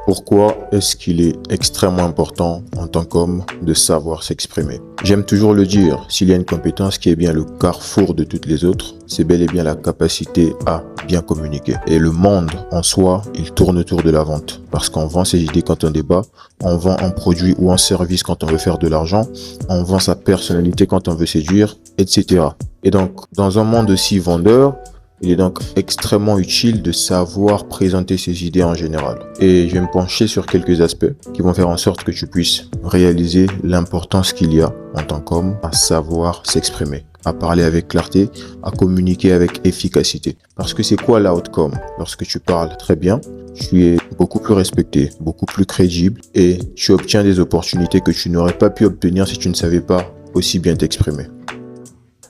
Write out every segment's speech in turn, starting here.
Pourquoi est-ce qu'il est extrêmement important en tant qu'homme de savoir s'exprimer? J'aime toujours le dire, s'il y a une compétence qui est bien le carrefour de toutes les autres, c'est bel et bien la capacité à bien communiquer. Et le monde en soi, il tourne autour de la vente. Parce qu'on vend ses idées quand on débat, on vend un produit ou un service quand on veut faire de l'argent, on vend sa personnalité quand on veut séduire, etc. Et donc, dans un monde aussi vendeur, il est donc extrêmement utile de savoir présenter ses idées en général. Et je vais me pencher sur quelques aspects qui vont faire en sorte que tu puisses réaliser l'importance qu'il y a en tant qu'homme à savoir s'exprimer, à parler avec clarté, à communiquer avec efficacité. Parce que c'est quoi l'outcome? Lorsque tu parles très bien, tu es beaucoup plus respecté, beaucoup plus crédible et tu obtiens des opportunités que tu n'aurais pas pu obtenir si tu ne savais pas aussi bien t'exprimer.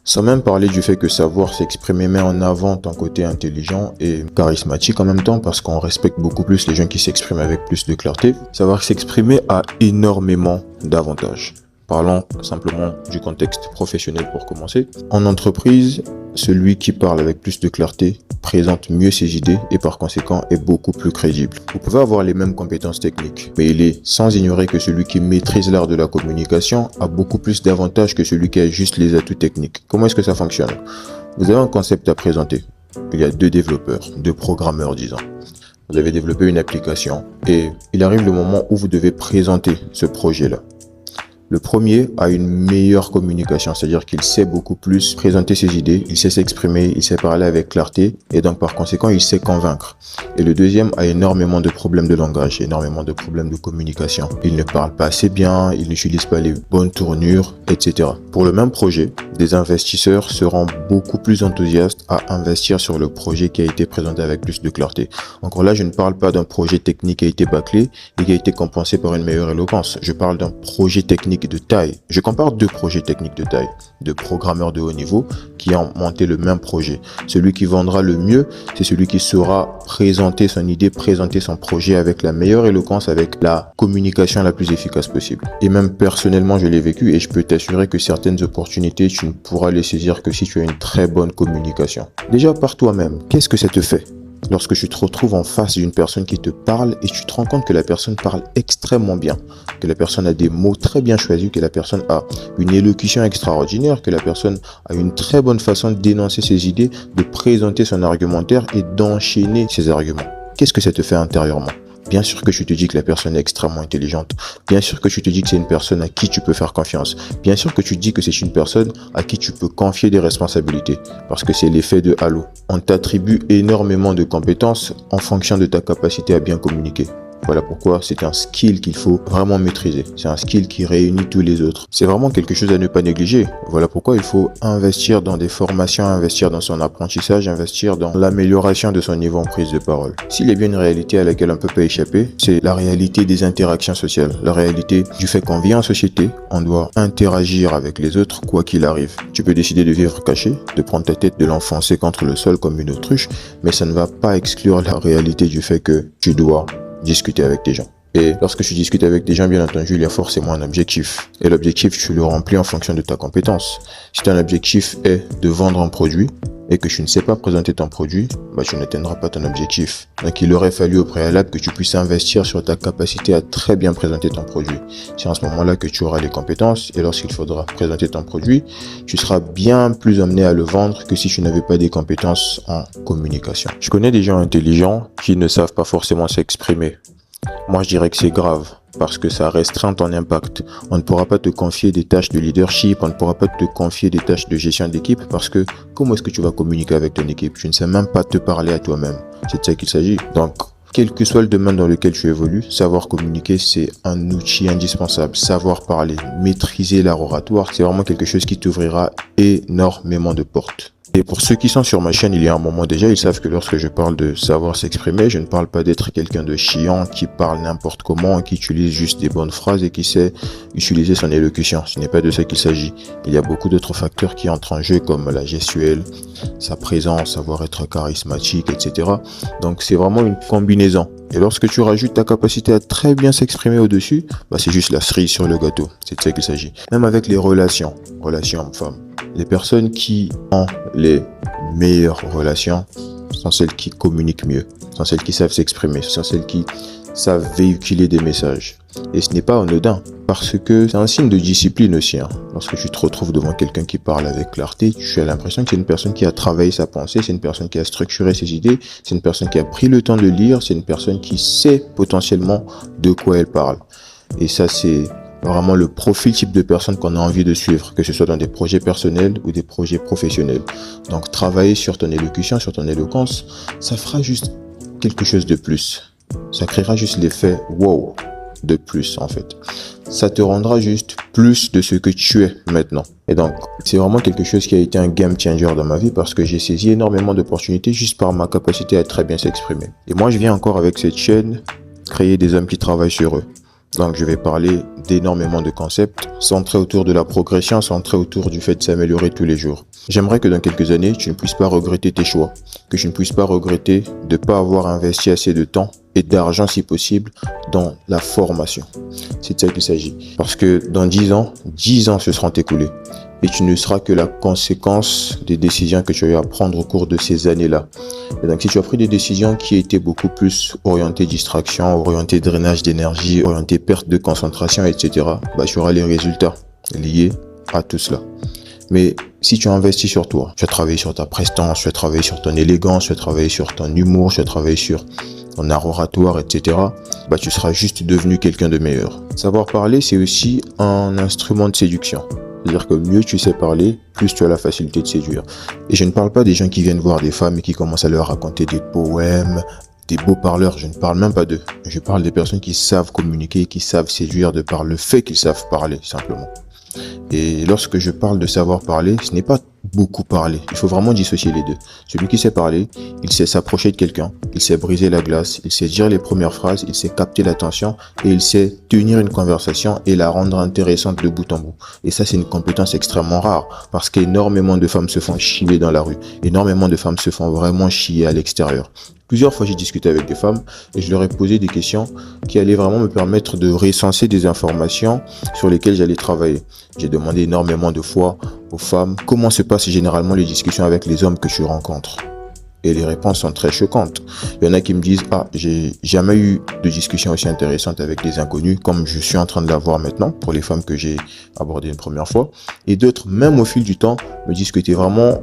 Sans même parler du fait que savoir s'exprimer met en avant ton côté intelligent et charismatique en même temps, parce qu'on respecte beaucoup plus les gens qui s'expriment avec plus de clarté. Savoir s'exprimer a énormément d'avantages. Parlons simplement du contexte professionnel pour commencer. En entreprise, celui qui parle avec plus de clarté présente mieux ses idées et par conséquent est beaucoup plus crédible. Vous pouvez avoir les mêmes compétences techniques, mais il est sans ignorer que celui qui maîtrise l'art de la communication a beaucoup plus d'avantages que celui qui a juste les atouts techniques. Comment est-ce que ça fonctionne? Vous avez un concept à présenter. Il y a deux développeurs, deux programmeurs disons. Vous avez développé une application et il arrive le moment où vous devez présenter ce projet-là. Le premier a une meilleure communication, c'est-à-dire qu'il sait beaucoup plus présenter ses idées, il sait s'exprimer, il sait parler avec clarté et donc par conséquent il sait convaincre. Et le deuxième a énormément de problèmes de langage, énormément de problèmes de communication. Il ne parle pas assez bien, il n'utilise pas les bonnes tournures, etc. Pour le même projet, des investisseurs seront beaucoup plus enthousiastes à investir sur le projet qui a été présenté avec plus de clarté. Encore là, je ne parle pas d'un projet technique qui a été bâclé et qui a été compensé par une meilleure éloquence. Je parle d'un projet technique de taille. Je compare deux projets techniques de taille, de programmeurs de haut niveau qui ont monté le même projet. Celui qui vendra le mieux, c'est celui qui saura présenter son idée, présenter son projet avec la meilleure éloquence, avec la communication la plus efficace possible. Et même personnellement, je l'ai vécu et je peux t'assurer que certaines opportunités, tu ne pourras les saisir que si tu as une très bonne communication. Déjà par toi-même, qu'est-ce que ça te fait lorsque tu te retrouves en face d'une personne qui te parle et tu te rends compte que la personne parle extrêmement bien, que la personne a des mots très bien choisis, que la personne a une élocution extraordinaire, que la personne a une très bonne façon d'énoncer ses idées, de présenter son argumentaire et d'enchaîner ses arguments. Qu'est-ce que ça te fait intérieurement? Bien sûr que tu te dis que la personne est extrêmement intelligente. Bien sûr que tu te dis que c'est une personne à qui tu peux faire confiance. Bien sûr que tu te dis que c'est une personne à qui tu peux confier des responsabilités. Parce que c'est l'effet de halo. On t'attribue énormément de compétences en fonction de ta capacité à bien communiquer. Voilà pourquoi c'est un skill qu'il faut vraiment maîtriser. C'est un skill qui réunit tous les autres. C'est vraiment quelque chose à ne pas négliger. Voilà pourquoi il faut investir dans des formations, investir dans son apprentissage, investir dans l'amélioration de son niveau en prise de parole. S'il y a bien une réalité à laquelle on ne peut pas échapper, c'est la réalité des interactions sociales. La réalité du fait qu'on vit en société, on doit interagir avec les autres quoi qu'il arrive. Tu peux décider de vivre caché, de prendre ta tête, de l'enfoncer contre le sol comme une autruche, mais ça ne va pas exclure la réalité du fait que tu dois discuter avec des gens. Et lorsque tu discutes avec des gens, bien entendu, il y a forcément un objectif. Et l'objectif, tu le remplis en fonction de ta compétence. Si ton objectif est de vendre un produit et que tu ne sais pas présenter ton produit, tu n'atteindras pas ton objectif. Donc, il aurait fallu au préalable que tu puisses investir sur ta capacité à très bien présenter ton produit. C'est en ce moment-là que tu auras les compétences et lorsqu'il faudra présenter ton produit, tu seras bien plus amené à le vendre que si tu n'avais pas des compétences en communication. Je connais des gens intelligents qui ne savent pas forcément s'exprimer. Moi, je dirais que c'est grave parce que ça restreint ton impact. On ne pourra pas te confier des tâches de leadership, on ne pourra pas te confier des tâches de gestion d'équipe parce que comment est-ce que tu vas communiquer avec ton équipe? Tu ne sais même pas te parler à toi-même. C'est de ça qu'il s'agit. Donc, quel que soit le domaine dans lequel tu évolues, savoir communiquer, c'est un outil indispensable. Savoir parler, maîtriser l'art oratoire, c'est vraiment quelque chose qui t'ouvrira énormément de portes. Et pour ceux qui sont sur ma chaîne il y a un moment déjà, ils savent que lorsque je parle de savoir s'exprimer, je ne parle pas d'être quelqu'un de chiant qui parle n'importe comment, qui utilise juste des bonnes phrases et qui sait utiliser son élocution. Ce n'est pas de ça qu'il s'agit. Il y a beaucoup d'autres facteurs qui entrent en jeu comme la gestuelle, sa présence, savoir être charismatique, etc. Donc c'est vraiment une combinaison. Et lorsque tu rajoutes ta capacité à très bien s'exprimer au-dessus, c'est juste la cerise sur le gâteau. C'est de ça qu'il s'agit. Même avec les relations hommes-femmes. Les personnes qui ont les meilleures relations sont celles qui communiquent mieux, sont celles qui savent s'exprimer, sont celles qui savent véhiculer des messages. Et ce n'est pas anodin, parce que c'est un signe de discipline aussi. Lorsque tu te retrouves devant quelqu'un qui parle avec clarté, tu as l'impression que c'est une personne qui a travaillé sa pensée, c'est une personne qui a structuré ses idées, c'est une personne qui a pris le temps de lire, c'est une personne qui sait potentiellement de quoi elle parle. Et ça, c'est vraiment le profil type de personne qu'on a envie de suivre, que ce soit dans des projets personnels ou des projets professionnels. Donc, travailler sur ton élocution, sur ton éloquence, ça fera juste quelque chose de plus. Ça créera juste l'effet wow de plus, en fait. Ça te rendra juste plus de ce que tu es maintenant. Et donc, c'est vraiment quelque chose qui a été un game changer dans ma vie parce que j'ai saisi énormément d'opportunités juste par ma capacité à très bien s'exprimer. Et moi, je viens encore avec cette chaîne créer des hommes qui travaillent sur eux. Donc, je vais parler d'énormément de concepts centrés autour de la progression, centrés autour du fait de s'améliorer tous les jours. J'aimerais que dans quelques années, tu ne puisses pas regretter tes choix, que tu ne puisses pas regretter de ne pas avoir investi assez de temps et d'argent si possible dans la formation. C'est de ça qu'il s'agit. Parce que dans 10 ans se seront écoulés. Et tu ne seras que la conséquence des décisions que tu as eu à prendre au cours de ces années-là. Et donc, si tu as pris des décisions qui étaient beaucoup plus orientées distraction, orientées drainage d'énergie, orientées perte de concentration, etc., tu auras les résultats liés à tout cela. Mais si tu investis sur toi, tu as travaillé sur ta prestance, tu as travaillé sur ton élégance, tu as travaillé sur ton humour, tu as travaillé sur ton art oratoire, etc., tu seras juste devenu quelqu'un de meilleur. Savoir parler, c'est aussi un instrument de séduction. C'est-à-dire que mieux tu sais parler, plus tu as la facilité de séduire. Et je ne parle pas des gens qui viennent voir des femmes et qui commencent à leur raconter des poèmes, des beaux parleurs, je ne parle même pas d'eux. Je parle des personnes qui savent communiquer, qui savent séduire de par le fait qu'ils savent parler, simplement. Et lorsque je parle de savoir parler, ce n'est pas beaucoup parler. Il faut vraiment dissocier les deux. Celui qui sait parler, il sait s'approcher de quelqu'un, il sait briser la glace, il sait dire les premières phrases, il sait capter l'attention et il sait tenir une conversation et la rendre intéressante de bout en bout. Et ça, c'est une compétence extrêmement rare parce qu'énormément de femmes se font chier dans la rue. Énormément de femmes se font vraiment chier à l'extérieur. Plusieurs fois, j'ai discuté avec des femmes et je leur ai posé des questions qui allaient vraiment me permettre de recenser des informations sur lesquelles j'allais travailler. J'ai demandé énormément de fois aux femmes comment se passent généralement les discussions avec les hommes que tu rencontres. Et les réponses sont très choquantes. Il y en a qui me disent « Ah, j'ai jamais eu de discussion aussi intéressante avec des inconnus comme je suis en train de l'avoir maintenant pour les femmes que j'ai abordées une première fois. » Et d'autres, même au fil du temps, me disent que tu es vraiment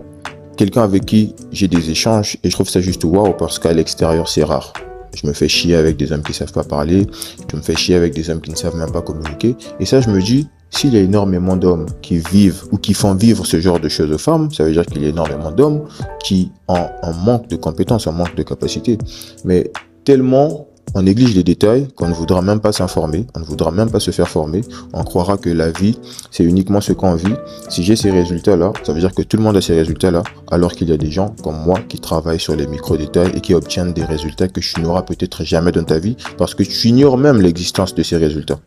quelqu'un avec qui j'ai des échanges et je trouve ça juste waouh parce qu'à l'extérieur c'est rare. Je me fais chier avec des hommes qui savent pas parler, je me fais chier avec des hommes qui ne savent même pas communiquer. Et ça, je me dis, s'il y a énormément d'hommes qui vivent ou qui font vivre ce genre de choses aux femmes, ça veut dire qu'il y a énormément d'hommes qui ont un manque de compétences, un manque de capacité. Mais tellement on néglige les détails qu'on ne voudra même pas s'informer, on ne voudra même pas se faire former. On croira que la vie, c'est uniquement ce qu'on vit. Si j'ai ces résultats-là, ça veut dire que tout le monde a ces résultats-là, alors qu'il y a des gens comme moi qui travaillent sur les micro-détails et qui obtiennent des résultats que tu n'auras peut-être jamais dans ta vie parce que tu ignores même l'existence de ces résultats.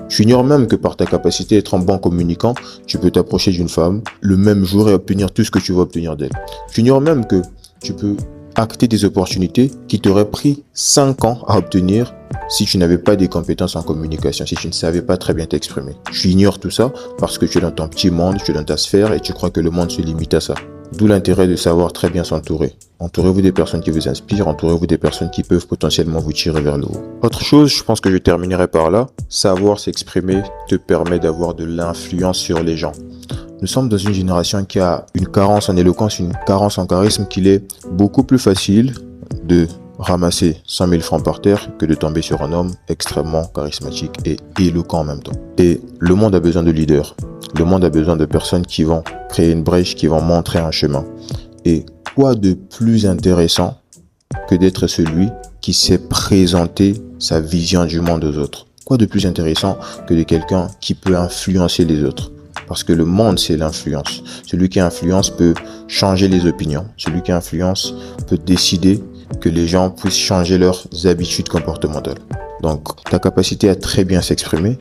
Tu ignores même que par ta capacité à être un bon communicant, tu peux t'approcher d'une femme le même jour et obtenir tout ce que tu veux obtenir d'elle. Tu ignores même que tu peux acter des opportunités qui t'auraient pris 5 ans à obtenir si tu n'avais pas des compétences en communication, si tu ne savais pas très bien t'exprimer. Tu ignores tout ça parce que tu es dans ton petit monde, tu es dans ta sphère et tu crois que le monde se limite à ça. D'où l'intérêt de savoir très bien s'entourer. Entourez-vous des personnes qui vous inspirent, entourez-vous des personnes qui peuvent potentiellement vous tirer vers le haut. Autre chose, je pense que je terminerai par là, savoir s'exprimer te permet d'avoir de l'influence sur les gens. Nous sommes dans une génération qui a une carence en éloquence, une carence en charisme qu'il est beaucoup plus facile de ramasser 100 000 francs par terre que de tomber sur un homme extrêmement charismatique et éloquent en même temps. Et le monde a besoin de leaders. Le monde a besoin de personnes qui vont créer une brèche, qui vont montrer un chemin. Et quoi de plus intéressant que d'être celui qui sait présenter sa vision du monde aux autres? Quoi de plus intéressant que de quelqu'un qui peut influencer les autres? Parce que le monde, c'est l'influence. Celui qui influence peut changer les opinions. Celui qui influence peut décider que les gens puissent changer leurs habitudes comportementales. Donc, ta capacité à très bien s'exprimer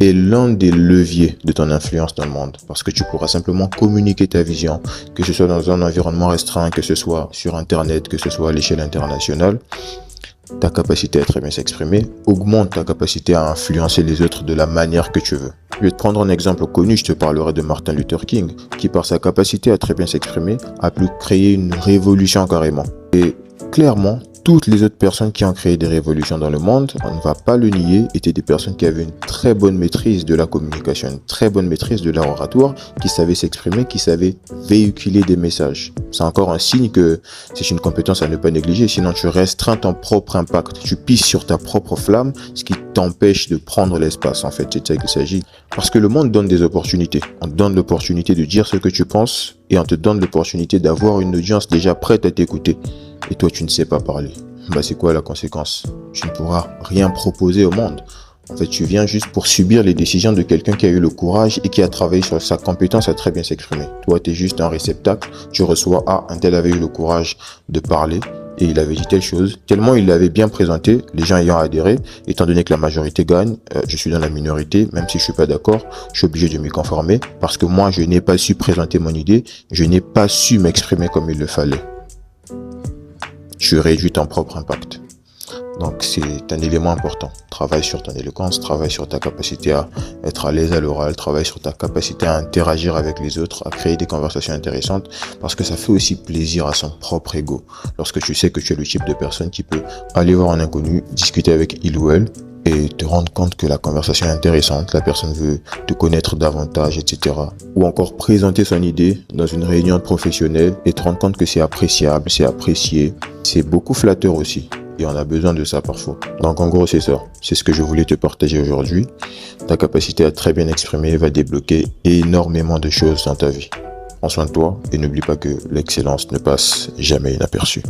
est l'un des leviers de ton influence dans le monde. Parce que tu pourras simplement communiquer ta vision, que ce soit dans un environnement restreint, que ce soit sur Internet, que ce soit à l'échelle internationale. Ta capacité à très bien s'exprimer augmente ta capacité à influencer les autres de la manière que tu veux. Je vais te prendre un exemple connu, je te parlerai de Martin Luther King, qui par sa capacité à très bien s'exprimer, a pu créer une révolution carrément. Et clairement, toutes les autres personnes qui ont créé des révolutions dans le monde, on ne va pas le nier, étaient des personnes qui avaient une très bonne maîtrise de la communication, une très bonne maîtrise de l'art oratoire, qui savaient s'exprimer, qui savaient véhiculer des messages. C'est encore un signe que c'est une compétence à ne pas négliger, sinon tu restreins ton propre impact, tu pisses sur ta propre flamme, ce qui t'empêche de prendre l'espace, en fait, c'est de ça qu'il s'agit. Parce que le monde donne des opportunités. On te donne l'opportunité de dire ce que tu penses et on te donne l'opportunité d'avoir une audience déjà prête à t'écouter. Et toi, tu ne sais pas parler. C'est quoi la conséquence? Tu ne pourras rien proposer au monde. En fait, tu viens juste pour subir les décisions de quelqu'un qui a eu le courage et qui a travaillé sur sa compétence à très bien s'exprimer. Toi, tu es juste un réceptacle. Tu reçois, un tel avait eu le courage de parler et il avait dit telle chose. Tellement il l'avait bien présenté, les gens ayant adhéré, étant donné que la majorité gagne, je suis dans la minorité, même si je suis pas d'accord, je suis obligé de m'y conformer parce que moi, je n'ai pas su présenter mon idée, je n'ai pas su m'exprimer comme il le fallait. Tu réduis ton propre impact. Donc, c'est un élément important. Travaille sur ton éloquence, travaille sur ta capacité à être à l'aise à l'oral, travaille sur ta capacité à interagir avec les autres, à créer des conversations intéressantes, parce que ça fait aussi plaisir à son propre ego. Lorsque tu sais que tu es le type de personne qui peut aller voir un inconnu, discuter avec il ou elle, et te rendre compte que la conversation est intéressante, la personne veut te connaître davantage, etc. Ou encore présenter son idée dans une réunion professionnelle et te rendre compte que c'est appréciable, c'est apprécié, c'est beaucoup flatteur aussi. Et on a besoin de ça parfois. Donc en gros, c'est ça. C'est ce que je voulais te partager aujourd'hui. Ta capacité à très bien exprimer va débloquer énormément de choses dans ta vie. Prends soin de toi et n'oublie pas que l'excellence ne passe jamais inaperçue.